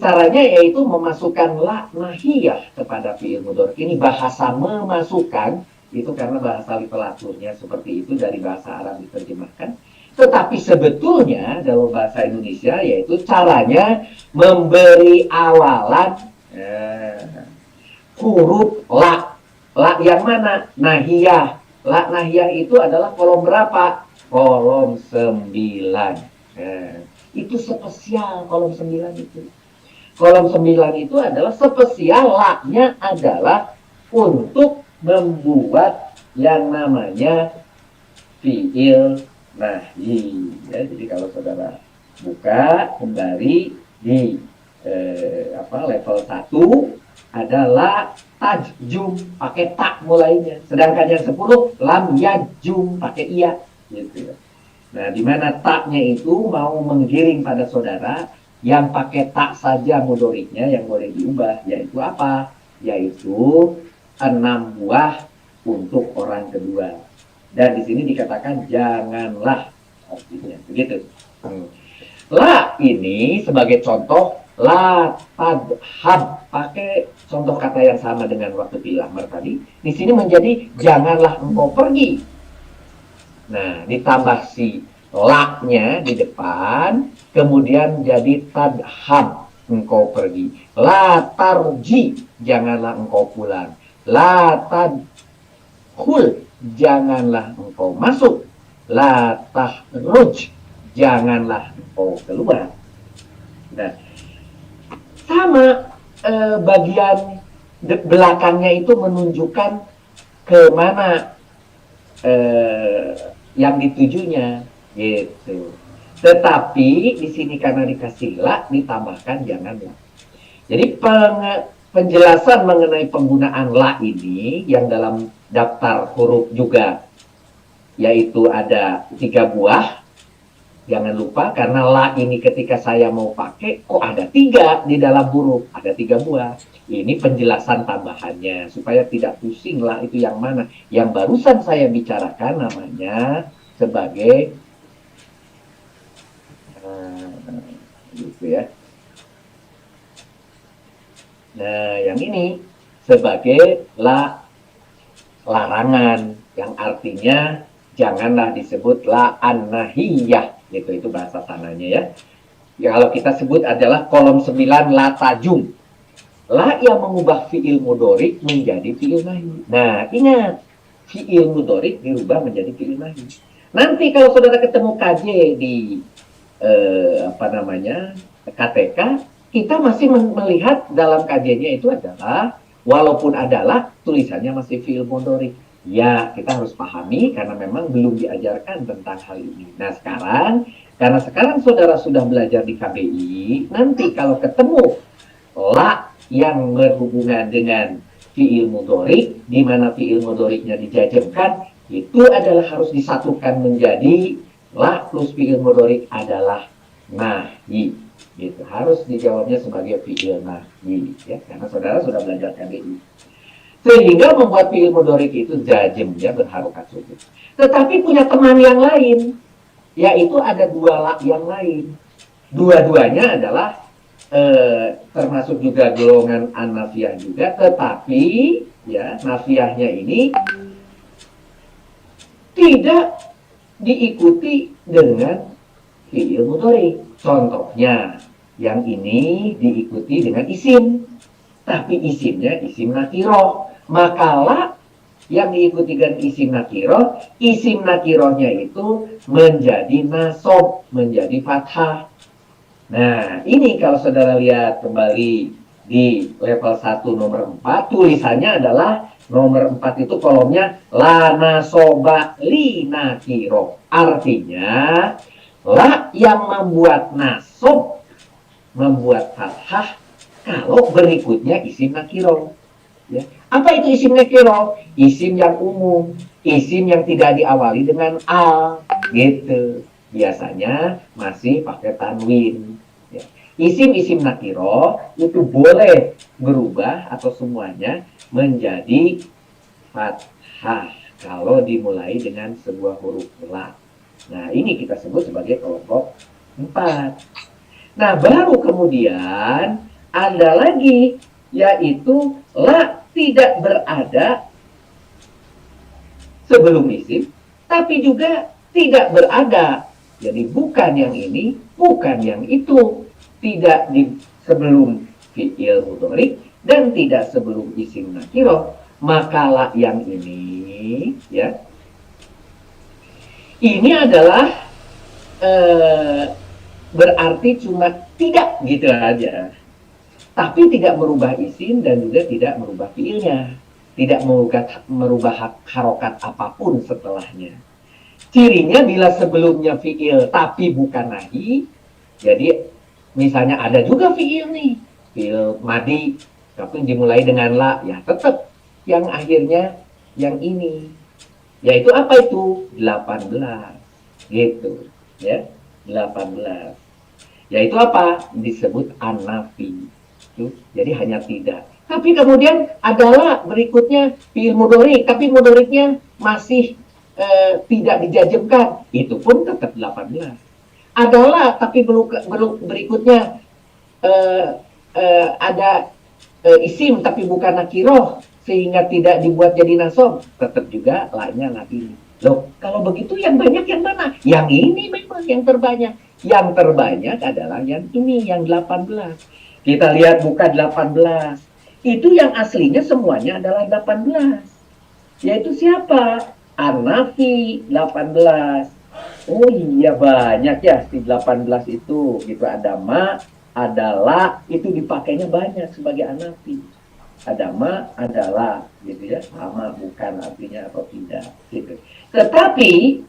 Caranya yaitu memasukkan la nahiyah kepada fi'il mudhari. Ini bahasa memasukkan, itu karena bahasa literaturnya seperti itu dari bahasa Arab diterjemahkan. Tetapi sebetulnya dalam bahasa Indonesia yaitu caranya memberi awalan huruf la. La yang mana? Nahiyah. La nahiyah itu adalah kolom berapa? Kolom 9. Itu spesial kolom 9 itu. Kolom 9 itu adalah spesial, la-nya adalah untuk membuat yang namanya fi'il nahyi. Ya, jadi kalau saudara buka kembali di level 1 adalah tajjum pakai tak mulainya. Sedangkan yang 10 lam yajum pakai iya gitu ya. Nah, di mana taknya itu mau menggiring pada saudara yang pakai tak saja mudhari'nya yang boleh diubah, yaitu apa? Yaitu 6 buah untuk orang kedua. Dan di sini dikatakan janganlah, artinya begitu. La ini sebagai contoh la tadhab, pakai contoh kata yang sama dengan waktu fi'il amr tadi. Di sini menjadi janganlah engkau pergi. Nah, ditambah si la-nya di depan, kemudian jadi tadhab, engkau pergi. La tarji, janganlah engkau pulang. La tadkhul, janganlah engkau masuk. La tahruj, janganlah engkau keluar. Nah, sama bagian belakangnya itu menunjukkan kemana yang ditujunya, gitu. Tetapi di sini karena dikasih la, ditambahkan janganlah. Jadi penjelasan mengenai penggunaan la ini yang dalam daftar huruf juga, yaitu ada 3 buah. Jangan lupa karena la ini ketika saya mau pakai, kok ada 3 di dalam huruf, ada 3 buah. Ini penjelasan tambahannya supaya tidak pusing la itu yang mana. Yang barusan saya bicarakan namanya sebagai gitu ya. Nah, yang ini sebagai la larangan, yang artinya janganlah disebut la an-nahiyah. Itu bahasa sananya ya. Ya, kalau kita sebut adalah kolom 9 la tajum. La yang mengubah fi'il mudhari menjadi fi'il nahyi. Nah, ingat, fi'il mudhari dirubah menjadi fi'il nahyi. Nanti kalau saudara ketemu KJ di KTK, kita masih melihat dalam KJ-nya itu adalah walaupun adalah tulisannya masih fi'il mudhari. Ya, kita harus pahami karena memang belum diajarkan tentang hal ini. Nah, karena sekarang saudara sudah belajar di KBI, nanti kalau ketemu la yang berhubungan dengan fi'il mudhari, di mana fi'il mudhari'nya dijajemkan, itu adalah harus disatukan menjadi la plus fi'il mudhari adalah nahyi. Gitu. Harus dijawabnya sebagai fi'il nahyi, ya, karena saudara sudah belajar KBI. Sehingga membuat fi'il mudhari itu jazm, ya, berharokat sukun. Tetapi punya teman yang lain, yaitu ada 2 la yang lain. Dua-duanya adalah termasuk juga golongan an-nafiyah juga, tetapi ya nafiyahnya ini tidak diikuti dengan fi'il mudhari. Contohnya, yang ini diikuti dengan isim, tapi isimnya isim nakiroh. Maka la yang diikuti dengan isim nakiroh, isim nakirohnya itu menjadi nasob, menjadi fathah. Nah, ini kalau saudara lihat kembali di level 1 nomor 4, tulisannya adalah nomor 4 itu kolomnya la nasoba li nakiroh. Artinya, la yang membuat nasob, membuat fathah, kalau berikutnya isim nakiroh. Ya. Apa itu isim nakiro? Isim yang umum, isim yang tidak diawali dengan al, gitu. Biasanya masih pakai tanwin. Ya. Isim-isim nakiro itu boleh berubah atau semuanya menjadi fathah kalau dimulai dengan sebuah huruf la. Nah, ini kita sebut sebagai kelompok 4. Nah, baru kemudian ada lagi, yaitu la tidak berada sebelum isim, tapi juga tidak berada. Jadi bukan yang ini, bukan yang itu. Tidak di sebelum fi'il mudhari dan tidak sebelum isim nakiro. Maka la yang ini, ya, ini adalah berarti cuma tidak gitu aja. Tapi tidak merubah isim dan juga tidak merubah fiilnya. Tidak merubah harokat apapun setelahnya. Cirinya bila sebelumnya fiil tapi bukan nahi, jadi misalnya ada juga fiil nih, fiil madi, tapi dimulai dengan la, ya tetap yang akhirnya yang ini. Yaitu apa itu? 18. Gitu, ya. 18. Yaitu apa? Disebut anafi. Jadi hanya tidak. Tapi kemudian adalah berikutnya fiil mudhari, tapi mudharinya masih tidak dijajemkan. Itu pun tetap 18. Adalah tapi berikutnya ada isim tapi bukan nakiroh sehingga tidak dibuat jadi nasob, tetap juga lainnya lagi. Loh, kalau begitu yang banyak yang mana? Yang ini memang yang terbanyak. Yang terbanyak adalah yang ini, yang 18. Kita lihat buka 18. Itu yang aslinya semuanya adalah 18. Yaitu siapa? An-Nafi 18. Oh iya banyak ya si 18 itu. Gitu ada ma, ada la, itu dipakainya banyak sebagai An-Nafi. Ada ma, ada la, gitu ya. Sama bukan artinya atau tidak. Gitu. Tetapi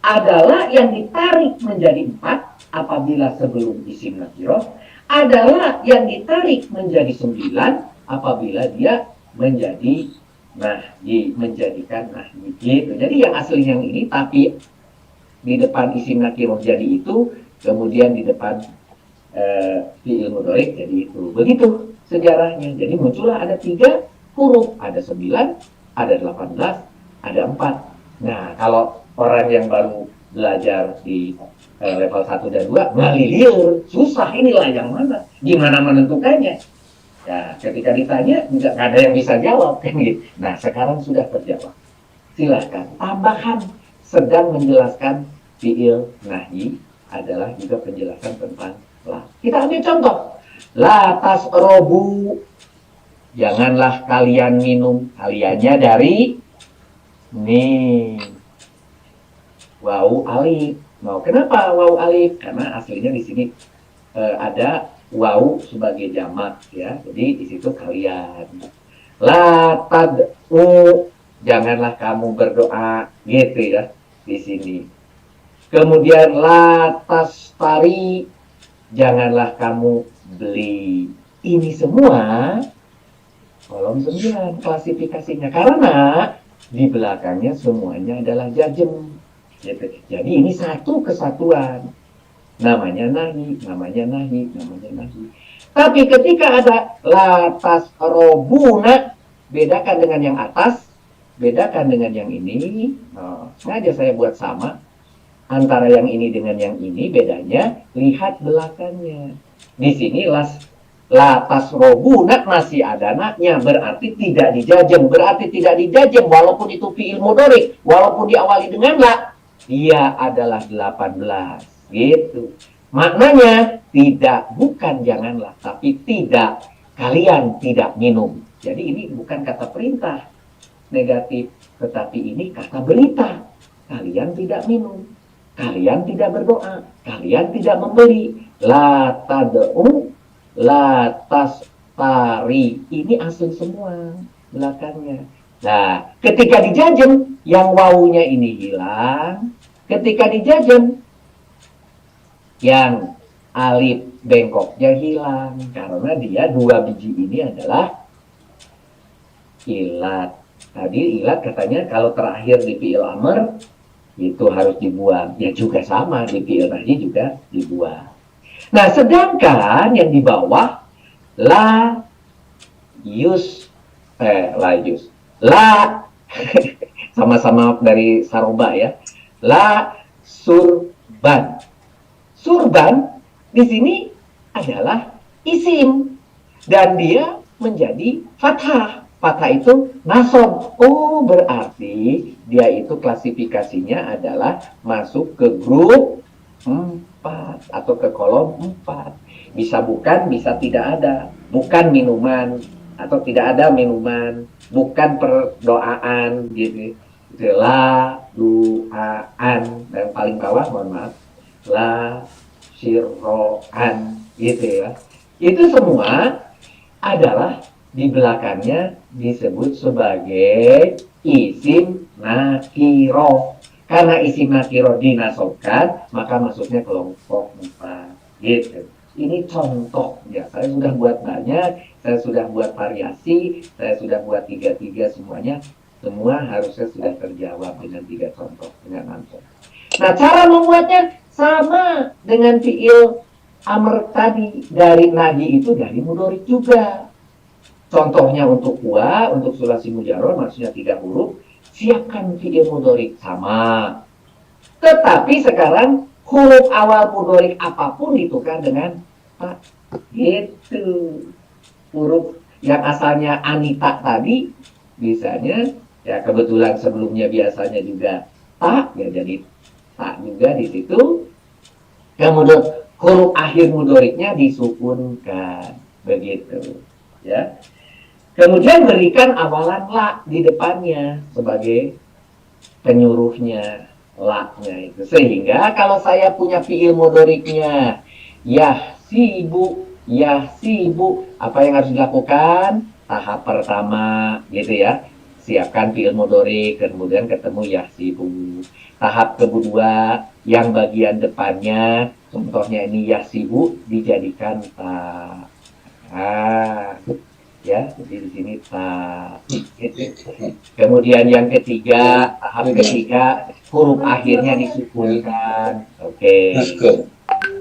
adalah yang ditarik menjadi 4 apabila sebelum isim nakiroh, adalah yang ditarik menjadi 9 apabila dia menjadi nahyi, menjadikan nahyi gitu. Jadi yang asli yang ini tapi di depan isim nakiroh jadi itu, kemudian di depan fi'il mudhari jadi itu. Begitu sejarahnya. Jadi muncullah ada 3 huruf, ada 9, ada 18, ada 4. Nah, kalau orang yang baru belajar di level 1 dan 2 ngalilir, susah inilah yang mana, gimana menentukannya. Ya, ketika ditanya juga ada yang bisa jawab kan gitu. Nah, sekarang sudah terjawab. Silahkan. Tambahan sedang menjelaskan fi'il nahyi adalah juga penjelasan tentang la. Kita ambil contoh. La tasrobu, janganlah kalian minum. Kaliannya dari nih wau alif. Mau kenapa wau alif? Karena aslinya di sini ada wau sebagai jamak ya. Jadi di situ kalian. La tad'u, janganlah kamu berdoa gitu ya di sini. Kemudian la tastari, janganlah kamu beli. Ini semua kolom 9 klasifikasinya karena di belakangnya semuanya adalah jajem. Gitu. Jadi ini satu kesatuan. Namanya nahi, namanya nahi, namanya nahi. Tapi ketika ada latas robuna, bedakan dengan yang atas, bedakan dengan yang ini. Oh, sengaja saya buat sama. Antara yang ini dengan yang ini, bedanya lihat belakangnya. Di sini latas robuna masih ada naknya, berarti tidak dijajem. Berarti tidak dijajem, walaupun itu fi'il mudhari, walaupun diawali dengan la, dia adalah 18. Gitu. Maknanya tidak, bukan janganlah, tapi tidak, kalian tidak minum. Jadi ini bukan kata perintah negatif, tetapi ini kata berita. Kalian tidak minum, kalian tidak berdoa, kalian tidak membeli. La tad'u, la tastari. Ini asli semua belakangnya. Nah, ketika dijajem, yang wawunya ini hilang. Ketika dijajem, yang alif bengkoknya hilang. Karena dia 2 biji ini adalah ilat. Tadi ilat katanya kalau terakhir di fi'il amr itu harus dibuang. Ya juga sama, di fi'il nahi juga dibuang. Nah, sedangkan yang di bawah la yus la sama-sama dari saroba ya. La surban. Surban di sini adalah isim dan dia menjadi fathah. Fathah itu nasob. Oh, berarti dia itu klasifikasinya adalah masuk ke grup 4 atau ke kolom 4. Bisa bukan, bisa tidak ada. Bukan minuman atau tidak ada minuman, bukan perdoaan gitu. La duaan, dan paling bawah mohon maaf la sirroan gitu ya. Itu semua adalah di belakangnya disebut sebagai isim nakiro. Karena isim nakiro dinasobkan, maka masuknya kelompok 4 gitu. Ini contoh ya, saya sudah buat banyak, saya sudah buat variasi, saya sudah buat 3-3 semuanya. Semua harusnya sudah terjawab dengan 3 contoh, dengan contoh. Nah, cara membuatnya sama dengan fi'il amr tadi. Dari nahi itu dari mudhorik juga. Contohnya untuk wa, untuk sulasi mujarrad, maksudnya 3 huruf, siapkan fi'il mudhorik sama. Tetapi sekarang huruf awal mudhorik apapun ditukar dengan ta. Gitu. Huruf yang asalnya Anita tadi, misalnya, ya kebetulan sebelumnya biasanya juga ta, ya jadi ta juga di situ. Kemudian huruf akhir mudhoriknya disukunkan, begitu. Ya. Kemudian berikan awalan la di depannya sebagai penyuruhnya, la-nya itu. Sehingga kalau saya punya fi'il mudhoriknya yahsibu, apa yang harus dilakukan? Tahap pertama gitu ya. Siapkan fi'il mudhorik, kemudian ketemu yahsibu. Tahap kedua, yang bagian depannya, contohnya ini yahsibu, dijadikan ta. Ya, jadi di sini ta. Kemudian yang ketiga, tahap ketiga, huruf akhirnya disukunkan. Oke.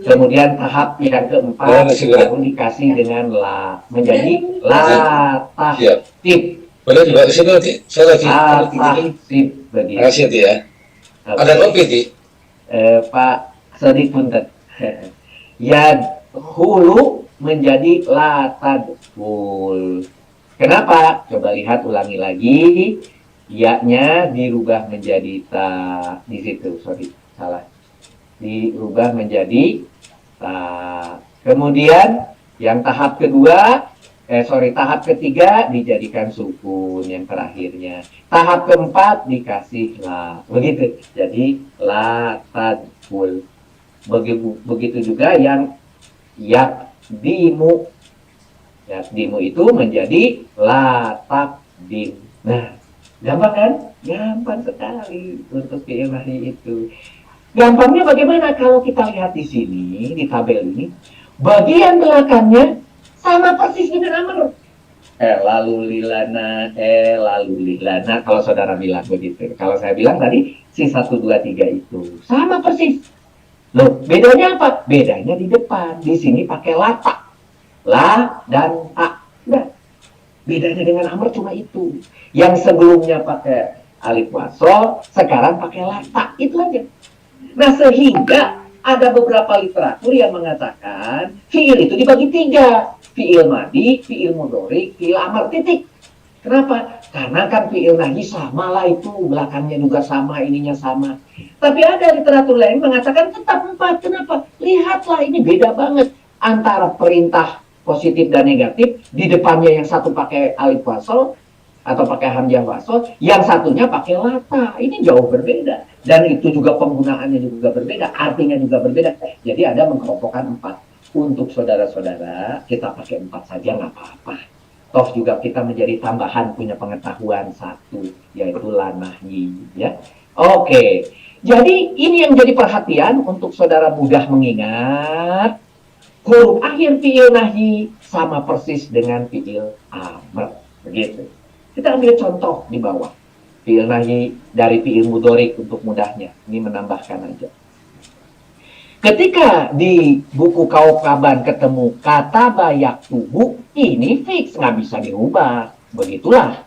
Kemudian tahap yang keempat baru dikasih dengan la, menjadi la tahtib. Boleh dibawa ke sini nanti, saya lagi. La tahtib begitu. Makasih ya. Ada kopi di Pak Sodik punten. Ya hulu menjadi la tadkhul. Kenapa? Coba lihat, ulangi lagi. Ya-nya dirubah menjadi ta di situ. Sorry, salah. Dirubah menjadi ta. Kemudian yang tahap kedua, tahap ketiga dijadikan sukun yang terakhirnya. Tahap keempat dikasih la. Begitu. Jadi la tadkhul. Begitu juga yang yakdimu. Yakdimu itu menjadi la taqdim. Nah, gampang kan? Gampang sekali untuk fi'il nahi itu. Gampangnya bagaimana kalau kita lihat di sini, di tabel ini, bagian belakangnya sama persis dengan amr. Lalu lilana, kalau saudara bilang begitu. Kalau saya bilang tadi, si 1, 2, 3 itu sama persis. Loh, bedanya apa? Bedanya di depan. Di sini pakai lata. La dan ta. Udah. Bedanya dengan amr cuma itu. Yang sebelumnya pakai alif wasol, sekarang pakai lata. Itu aja. Nah, sehingga ada beberapa literatur yang mengatakan fi'il itu dibagi 3. Fi'il madi, fi'il mudhorik, fi'il amr, titik. Kenapa? Karena kan fi'il nahi sama lah itu, belakangnya juga sama, ininya sama. Tapi ada literatur lain mengatakan tetap 4. Kenapa? Lihatlah, ini beda banget antara perintah positif dan negatif. Di depannya yang satu pakai alif wasol atau pakai hamzah wasol, yang satunya pakai lata. Ini jauh berbeda. Dan itu juga penggunaannya juga berbeda, artinya juga berbeda. Jadi ada mengkelompokkan 4. Untuk saudara-saudara, kita pakai 4 saja nggak apa-apa. Toh juga kita menjadi tambahan punya pengetahuan 1, yaitu la nahyi, ya. Oke. Jadi ini yang jadi perhatian untuk saudara mudah mengingat. Huruf akhir fi'il nahyi sama persis dengan fi'il amr. Begitu. Kita ambil contoh di bawah. Fi'il nahi dari fi'il mudhorik untuk mudahnya. Ini menambahkan aja. Ketika di buku Kaukaban ketemu kata bayak tubuh, ini fix, nggak bisa dirubah. Begitulah.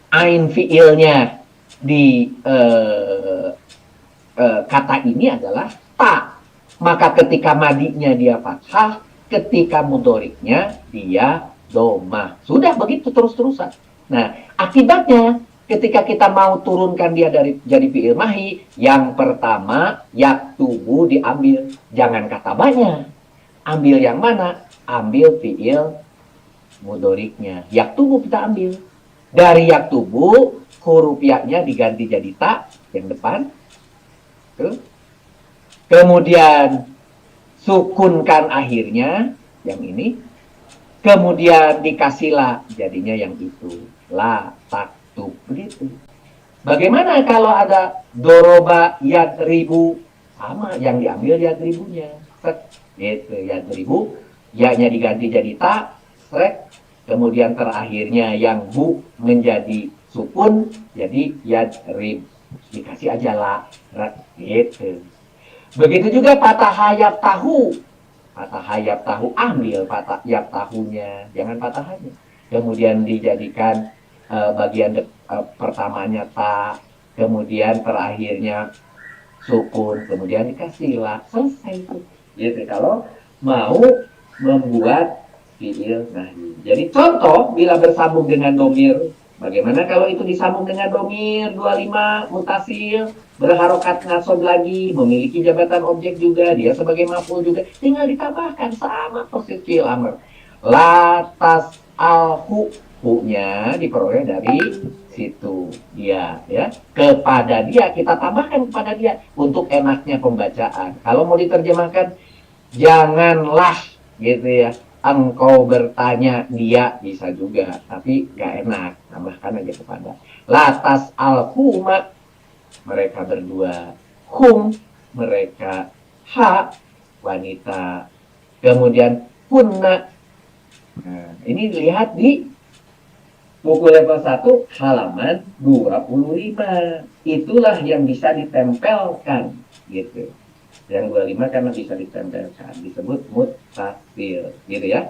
Ain fi'ilnya di kata ini adalah ta. Maka ketika madinya dia fathah, ketika mudhoriknya dia domah. Sudah begitu terus-terusan. Nah, akibatnya ketika kita mau turunkan dia dari jadi fi'il mahi, yang pertama yaktubu diambil, jangan kata banyak. Ambil yang mana? Ambil fi'il mudhoriknya. Yaktubu kita ambil. Dari yaktubu huruf ya-nya diganti jadi ta yang depan. Tuh. Kemudian sukunkan akhirnya yang ini. Kemudian dikasih la, jadinya yang itu. La taktub, begitu. Bagaimana kalau ada doroba yadribu? Sama, yang diambil yadribunya. Gitu, yadribu. Ya-nya diganti jadi ta, srek. Kemudian terakhirnya yang bu menjadi sukun, jadi yadrib. Dikasih aja la, gitu. Begitu juga patah hayat tahu. Patah hayat tahu, ambil patah hayat tahunya, jangan patahannya. Kemudian dijadikan bagian pertamanya ta, kemudian terakhirnya sukun, kemudian dikasih la, selesai itu. Gitu kalau mau membuat fi'il nahi. Jadi contoh bila bersambung dengan domir, bagaimana kalau itu disambung dengan domir 25 mutasil, berharokat nasob lagi, memiliki jabatan objek juga, dia sebagai maf'ul juga, tinggal ditambahkan sama persis fi'il amr. Latas alhu, hu-nya diperoleh dari situ dia, ya. Kepada dia, kita tambahkan kepada dia untuk enaknya pembacaan. Kalau mau diterjemahkan, janganlah gitu ya, engkau bertanya dia, bisa juga, tapi gak enak, tambahkan aja kepada. Latas alhuma, mereka berdua, hum, mereka, ha, wanita, kemudian hunna. Nah, ini lihat di buku level 1 halaman 25. Itulah yang bisa ditempelkan gitu. Yang 25 karena bisa ditempelkan, disebut mutasil gitu ya.